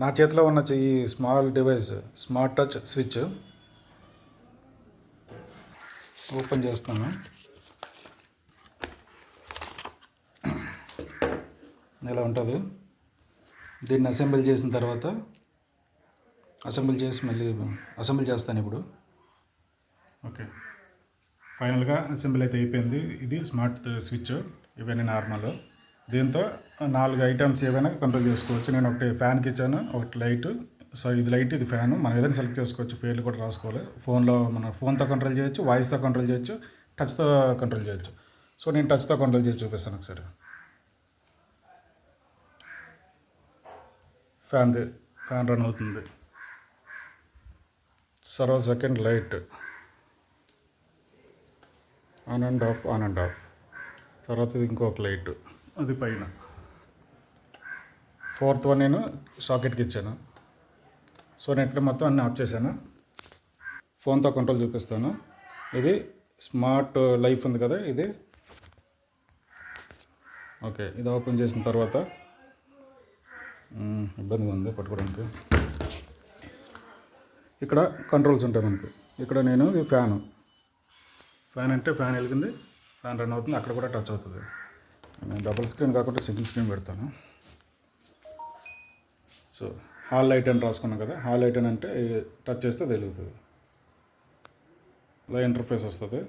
నా చేతిలో ఉన్న ఈ small device smart touch switch open చేస్తాను. ఇలా ఉంటుంది. దీన్ని అసెంబుల్ చేసిన తర్వాత అసెంబుల్ చేస్తాను ఇప్పుడు. ఓకే, ఫైనల్గా అసెంబుల్ అయితే అయిపోయింది. ఇది స్మార్ట్ స్విచ్, ఇవన్నీ నార్మల్. దీంతో 4 ఐటమ్స్ ఏవైనా కంట్రోల్ చేసుకోవచ్చు. నేను ఒకటి ఫ్యాన్కి ఇచ్చాను, ఒకటి లైట్. సో ఇది లైట్, ఇది ఫ్యాను. మనం ఏదైనా సెలెక్ట్ చేసుకోవచ్చు, పేర్లు కూడా రాసుకోవాలి. ఫోన్తో కంట్రోల్ చేయొచ్చు, వాయిస్తో కంట్రోల్ చేయొచ్చు, టచ్తో కంట్రోల్ చేయొచ్చు. సో నేను టచ్తో కంట్రోల్ చేసి చూపిస్తాను ఒకసారి. ఫ్యాన్ రన్ అవుతుంది. Second light on and of. తర్వాత ఇది ఇంకొక లైట్, అది పైన. 4th వన్ నేను సాకెట్కి ఇచ్చాను. సో నేను ఇక్కడ మొత్తం అన్నీ ఆఫ్ చేశాను. ఫోన్తో కంట్రోల్ చూపిస్తాను. ఇది స్మార్ట్ లైఫ్ ఉంది కదా, ఇది. ఓకే, ఇది ఓపెన్ చేసిన తర్వాత ఇబ్బందిగా ఉంది పట్టుకోవడానికి. ఇక్కడ కంట్రోల్స్ ఉంటాయి మనకి. ఇక్కడ నేను ఇది ఫ్యాన్ అంటే ఫ్యాన్ వెలిగింది, ఫ్యాన్ రన్ అవుతుంది. అక్కడ కూడా టచ్ అవుతుంది. నేను డబుల్ స్క్రీన్ కాకుండా సింగిల్ స్క్రీన్ పెడతాను. సో హాల్ లైట్ అని రాసుకున్నాం కదా, హాల్ లైట్ అని అంటే టచ్ చేస్తే వెలుగుతుంది. ఇలా ఇంటర్ఫేస్ వస్తుంది.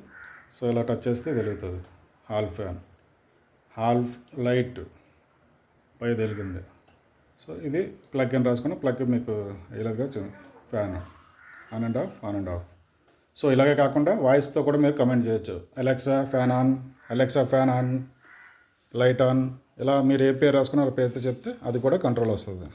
సో ఇలా టచ్ చేస్తే వెలుగుతుంది. హాల్ లైట్ పై వెలిగింది. సో ఇది ప్లగ్ అని రాసుకున్న ప్లగ్ మీకు ఇలాగా fan on and of. So ఇలాగే కాకుండా వాయిస్తో కూడా మీరు కమెంట్ చేయొచ్చు. Alexa fan on, light on. ఇలా మీరు ఏ పేరు రాసుకున్నారో పేరుతో చెప్తే అది కూడా కంట్రోల్ వస్తుంది.